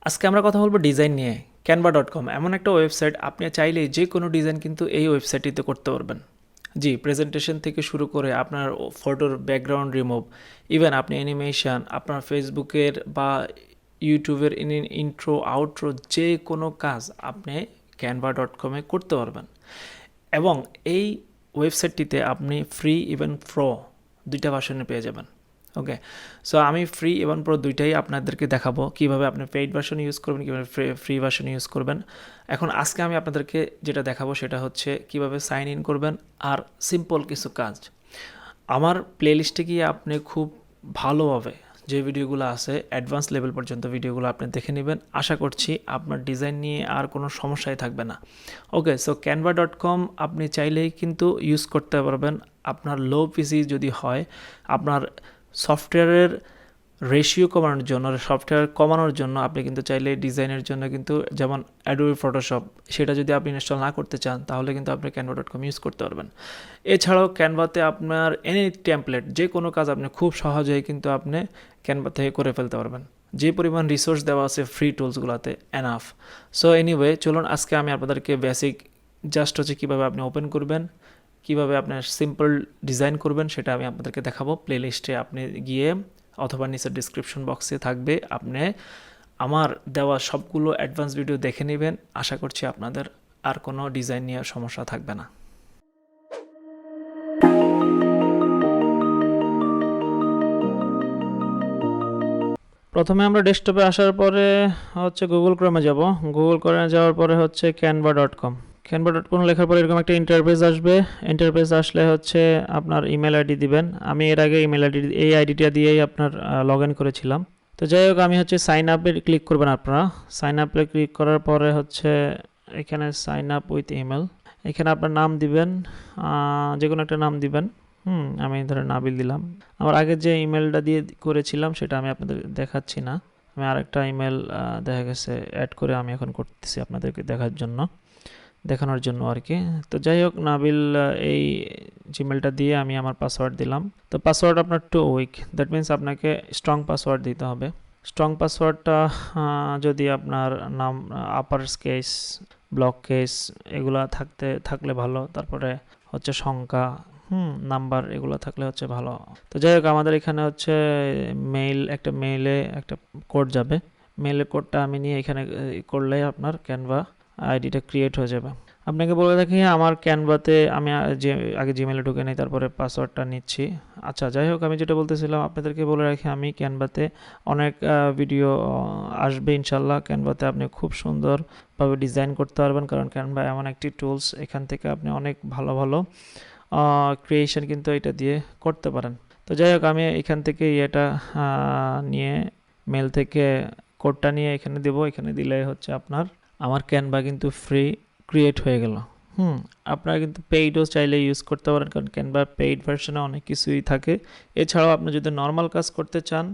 আজকে আমরা কথা বলবো ডিজাইন নিয়ে। canva.com এমন একটা ওয়েবসাইট, আপনি চাইলেই যে কোনো ডিজাইন কিন্তু এই ওয়েবসাইটটিতে করতে পারবেন। জি, প্রেজেন্টেশন থেকে শুরু করে আপনার ফটোর ব্যাকগ্রাউন্ড রিমুভ, ইভেন আপনি অ্যানিমেশন, আপনার ফেসবুকের বা ইউটিউবের ইন্ট্রো আউট্রো যে কোনো কাজ আপনি canva.com-এ করতে পারবেন। এবং এই ওয়েবসাইটটিতে আপনি ফ্রি ইভেন প্রো দুইটা ভার্সনে পেয়ে যাবেন। ওকে, সো আমি ফ্রি এবং প্রো দুইটাই আপনাদেরকে দেখাবো কীভাবে আপনি পেইড ভার্সন ইউজ করবেন, কীভাবে ফ্রি ভার্সন ইউজ করবেন। এখন আজকে আমি আপনাদেরকে যেটা দেখাবো সেটা হচ্ছে কীভাবে সাইন ইন করবেন, আর সিম্পল কিছু কাজ। আমার প্লেলিস্টে গিয়ে আপনি খুব ভালোভাবে যে ভিডিওগুলো আছে অ্যাডভান্স লেভেল পর্যন্ত ভিডিওগুলো আপনি দেখে নেবেন। আশা করছি আপনার ডিজাইন নিয়ে আর কোনো সমস্যাই থাকবে না। ওকে, সো canva.com আপনি চাইলেই কিন্তু ইউজ করতে পারবেন। আপনার লো পিসি যদি হয়, আপনার সফটওয়্যারের রেশিও কমানোর জন্য, সফটওয়্যার কমানোর জন্য আপনি কিন্তু চাইলে ডিজাইনের জন্য কিন্তু, যেমন অ্যাডোবি ফটোশপ, সেটা যদি আপনি ইনস্টল না করতে চান তাহলে কিন্তু আপনি canva.com ইউজ করতে পারবেন। এছাড়াও ক্যানভাতে আপনার এনি টেমপ্লেট, যে কোনো কাজ আপনি খুব সহজেই কিন্তু আপনি ক্যানভা থেকে করে ফেলতে পারবেন। যে পরিমাণ রিসোর্স দেওয়া আছে ফ্রি টুলসগুলোতে, এনাফ। সো এনিওয়ে, চলুন আজকে আমি আপনাদেরকে বেসিক জাস্ট হচ্ছে কীভাবে আপনি ওপেন করবেন, কীভাবে আপনার সিম্পল ডিজাইন করবেন সেটা আমি আপনাদেরকে দেখাবো। প্লেলিস্টে আপনি গিয়ে অথবা নিচের ডিসক্রিপশন বক্সে থাকবে, আপনি আমার দেওয়া সবগুলো অ্যাডভান্স ভিডিও দেখে নেবেন। আশা করছি আপনাদের আর কোনো ডিজাইন নিয়ে সমস্যা থাকবে না। প্রথমে আমরা ডেস্কটপে আসার পরে হচ্ছে গুগল ক্রোমে যাব। গুগল ক্রোমে যাওয়ার পরে হচ্ছে canva.com লেখার পরে এরকম একটা ইন্টারফেস আসবে। ইন্টারফেস আসলে হচ্ছে আপনার ইমেল আইডি দিবেন। আমি এর আগে ইমেল আইডি, এই আইডিটা দিয়েই আপনার লগ ইন করেছিলাম। তো যাই হোক, আমি হচ্ছে সাইন আপে ক্লিক করবেন আপনারা। সাইন আপে ক্লিক করার পরে হচ্ছে এখানে সাইন আপ উইথ ইমেল, এখানে আপনার নাম দিবেন, যে কোনো একটা নাম দিবেন। আমি ধরে নাবিল দিলাম। আমার আগে যে ইমেলটা দিয়ে করেছিলাম সেটা আমি আপনাদের দেখাচ্ছি না। আমি আরেকটা ইমেল দেখা গেছে অ্যাড করে আমি এখন করতেছি আপনাদেরকে দেখানোর জন্য আর কি। তো যাই হোক, নাবিল এই জিমেলটা দিয়ে আমি আমার পাসওয়ার্ড দিলাম। তো পাসওয়ার্ড আপনার 2 উইক, দ্যাট মিনস আপনাকে স্ট্রং পাসওয়ার্ড দিতে হবে। স্ট্রং পাসওয়ার্ডটা যদি আপনার নাম আপার কেস, ব্লক কেস এগুলা থাকলে ভালো। তারপরে হচ্ছে সংখ্যা, নাম্বার এগুলো থাকলে হচ্ছে ভালো। তো যাই হোক, আমাদের এখানে হচ্ছে একটা মেইলে একটা কোড যাবে। মেইলের কোডটা আমি নিয়ে এখানে করলে আপনার ক্যানভা আইডিটা ক্রিয়েট হয়ে যাবে। আপনাকে বলে রাখি, আমার ক্যানভাতে আমি যে আগে জিমেলে ঢুকে নিই, তারপরে পাসওয়ার্ডটা নিচ্ছি। আচ্ছা, যাই হোক, আমি যেটা বলতেছিলাম আপনাদেরকে বলে রাখি, আমি ক্যানভাতে অনেক ভিডিও আসবে ইনশাল্লাহ। ক্যানভাতে আপনি খুব সুন্দরভাবে ডিজাইন করতে পারবেন, কারণ ক্যানভা এমন একটি টুলস, এখান থেকে আপনি অনেক ভালো ভালো ক্রিয়েশন কিন্তু এটা দিয়ে করতে পারেন। তো যাই হোক, আমি এখান থেকে এটা নিয়ে মেল থেকে কোডটা নিয়ে এখানে দেবো। এখানে দিলে হচ্ছে আমার ক্যানভা কিন্তু ফ্রি ক্রিয়েট হয়ে গেল। আপনারা কিন্তু পেইডও চাইলে ইউজ করতে পারেন, কারণ ক্যানভা পেইড ভার্সনে অনেক কিছুই থাকে। এছাড়াও আপনি যদি নর্মাল কাজ করতে চান,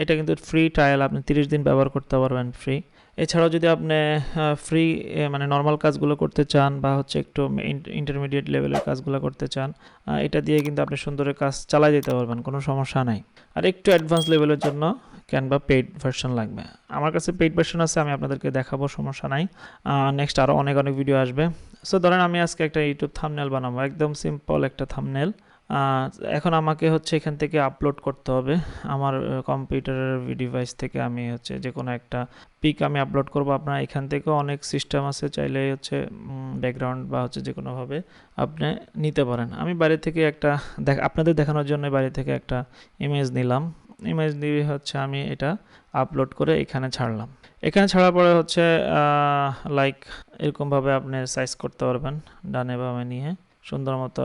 এটা কিন্তু ফ্রি ট্রায়াল, আপনি 30 দিন ব্যবহার করতে পারবেন ফ্রি। এছাড়াও যদি আপনি ফ্রি মানে নর্মাল কাজগুলো করতে চান, বা হচ্ছে একটু ইন্টারমিডিয়েট লেভেলের কাজগুলো করতে চান, এটা দিয়ে কিন্তু আপনি সুন্দর কাজ চালাই যেতে পারবেন, কোনো সমস্যা নাই। আর একটু অ্যাডভান্স লেভেলের জন্য ক্যানভা পেইড ভার্সন লাগবে। আমার কাছে পেইড ভার্সন আছে, আমি আপনাদেরকে দেখাবো, সমস্যা নাই। নেক্সট আরও অনেক ভিডিও আসবে। সো ধরেন আমি আজকে একটা ইউটিউব থাম্বনেল বানাবো, একদম সিম্পল একটা থাম্বনেল। এখন আমাকে হচ্ছে এখান থেকে আপলোড করতে হবে আমার কম্পিউটারের ডিভাইস থেকে। আমি হচ্ছে যে কোনো একটা পিক আমি আপলোড করব। আপনার এখান থেকেও অনেক সিস্টেম আছে, চাইলে হচ্ছে ব্যাকগ্রাউন্ড বা হচ্ছে যে কোনোভাবে আপনি নিতে পারেন। আমি বাইরে থেকে আপনাদের দেখানোর জন্য বাইরে থেকে একটা ইমেজ নিলাম। ইমেজ দিয়ে হচ্ছে আমি এটা আপলোড করে এখানে ছাড়লাম। এখানে ছাড়ার পরে হচ্ছে লাইক এরকমভাবে আপনি সাইজ করতে পারবেন, ডানে বামে নিয়ে সুন্দর মতো।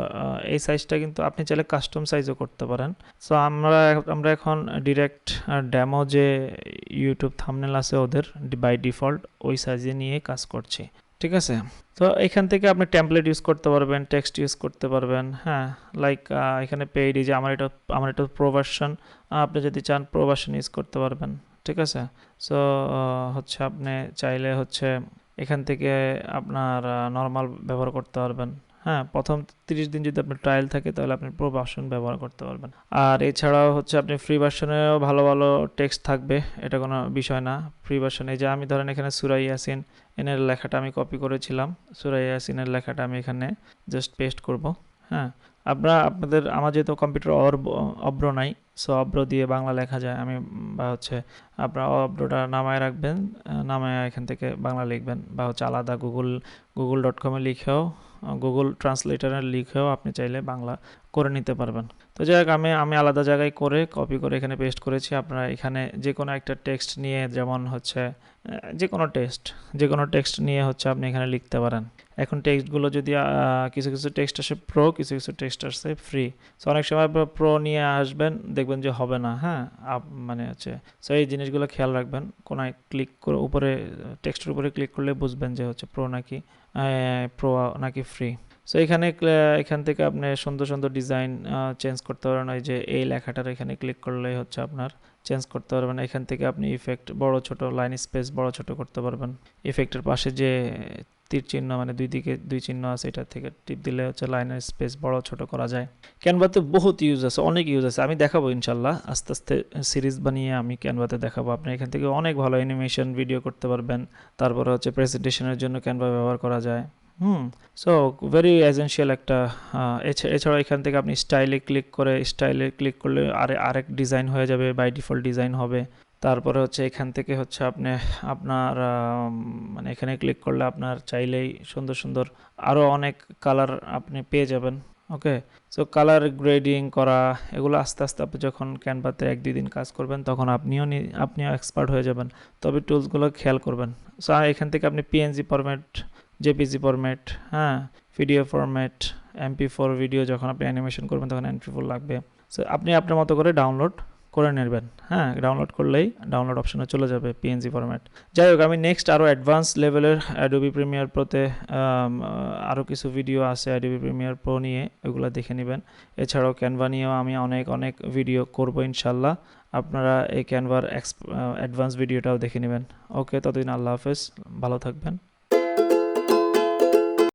এই সাইজটা কিন্তু আপনি চাইলে কাস্টম সাইজও করতে পারেন। সো আমরা এখন ডিরেক্ট ডেমো যে ইউটিউব থাম্বনেল আছে ওদের বাই ডিফল্ট ওই সাইজে নিয়ে কাজ করছি, ঠিক আছে। তো এখান থেকে আপনি টেমপ্লেট ইউজ করতে পারবেন, টেক্সট ইউজ করতে পারবেন। লাইক এখানে পেইড, যে আমার এটা প্রো ভার্সন, আপনি যদি চান প্রো ভার্সন ইউজ করতে পারবেন, ঠিক আছে। সো হচ্ছে আপনি চাইলে হচ্ছে এখান থেকে আপনার নর্মাল ব্যবহার করতে পারবেন। হ্যাঁ, প্রথম 30 দিন যদি আপনার ট্রায়াল থাকে তাহলে আপনি প্রো ভার্সন ব্যবহার করতে পারবেন। আর এছাড়াও হচ্ছে আপনি ফ্রি ভার্সনেও ভালো ভালো টেক্সট থাকবে, এটা কোনো বিষয় না। ফ্রি ভার্সনে যে আমি ধরেন এখানে সূরা ইয়াসিন এর লেখাটা আমি কপি করেছিলাম, সূরা ইয়াসিনের লেখাটা আমি এখানে জাস্ট পেস্ট করব। হ্যাঁ, আমার যেহেতু কম্পিউটার অব্র নাই, সো অব্র দিয়ে বাংলা লেখা যায়, আমি বা হচ্ছে আপনার অব্রটা নামায় রাখবেন, নামায় এখান থেকে বাংলা লিখবেন, বা হচ্ছে আলাদা google.com-এ লিখেও, গুগল ট্রান্সলেটরে লিখেও আপনি চাইলে বাংলা করে নিতে পারবেন। তো যাই হোক, আমি আলাদা জায়গায় করে কপি করে এখানে পেস্ট করেছি। আপনারা এখানে যে কোনো একটা টেক্সট নিয়ে, যেমন হচ্ছে যে কোনো টেক্সট নিয়ে হচ্ছে আপনি এখানে লিখতে পারেন। এখন টেক্সটগুলো যদি কিছু কিছু টেক্সট আসে প্রো, কিছু কিছু টেক্সট আসে ফ্রি। সো অনেক সময় প্রো নিয়ে আসবেন, দেখবেন যে হবে না। হ্যাঁ, মানে হচ্ছে, সো এই জিনিসগুলো খেয়াল রাখবেন। কোনায় ক্লিক করে উপরে টেক্সটের উপরে ক্লিক করলে বুঝবেন যে হচ্ছে প্রো নাকি ফ্রি। সো এখান থেকে আপনি সুন্দর সুন্দর ডিজাইন চেঞ্জ করতে পারেন। ওই যে এই লেখাটার এখানে ক্লিক করলেই হচ্ছে আপনার চেঞ্জ করতে পারবেন। এখান থেকে আপনি ইফেক্ট বড় ছোট, লাইন স্পেস বড় ছোট করতে পারবেন। ইফেক্টের পাশে যে তীর চিহ্ন, মানে দুই দিকে দুই চিহ্ন আছে, এটা থেকে টিপ দিলে হচ্ছে লাইনের স্পেস বড় ছোট করা যায়। ক্যানভাতে বহুত ইউজ আছে, অনেক ইউজ আছে, আমি দেখাবো ইনশাল্লাহ। আস্তে আস্তে সিরিজ বানিয়ে আমি ক্যানভাতে দেখাবো। আপনি এখান থেকে অনেক ভালো অ্যানিমেশন ভিডিও করতে পারবেন। তারপরে হচ্ছে প্রেজেন্টেশনের জন্য ক্যানভা ব্যবহার করা যায়। সো ভেরি এসেনশিয়াল একটা। এছাড়াও এখান থেকে আপনি স্টাইলে ক্লিক করলে আরেক ডিজাইন হয়ে যাবে, বাই ডিফল্ট ডিজাইন হবে। তারপরে হচ্ছে এখান থেকে হচ্ছে আপনি আপনার মানে এখানে ক্লিক করলে আপনার চাইলেই সুন্দর সুন্দর আরও অনেক কালার আপনি পেয়ে যাবেন। ওকে, সো কালার গ্রেডিং করা, এগুলো আস্তে আস্তে আপনি যখন ক্যানভাতে 1-2 দিন কাজ করবেন তখন আপনিও এক্সপার্ট হয়ে যাবেন। তবে টুলসগুলো খেয়াল করবেন। সো এখান থেকে আপনি পিএনজি ফরম্যাট, জেপিজি ফরম্যাট, হ্যাঁ, ভিডিও ফরম্যাট, MP4 ভিডিও যখন আপনি অ্যানিমেশন করবেন তখন MP4 লাগবে। সো আপনি আপনার মতো করে ডাউনলোড করে নেবেন। হ্যাঁ, ডাউনলোড করলেই ডাউনলোড অপশনে চলে যাবে পিএনজি ফরম্যাট। যাই হোক, আমি নেক্সট আরও অ্যাডভান্স লেভেলের অ্যাডোবি প্রিমিয়ার প্রোতে আরও কিছু ভিডিও আছে অ্যাডোবি প্রিমিয়ার প্রো নিয়ে, ওগুলো দেখে নেবেন। এছাড়াও ক্যানভা নিয়েও আমি অনেক ভিডিও করব ইনশাল্লাহ। আপনারা এই ক্যানভার অ্যাডভান্স ভিডিওটাও দেখে নেবেন। ওকে, ততদিন আল্লাহ হাফেজ, ভালো থাকবেন।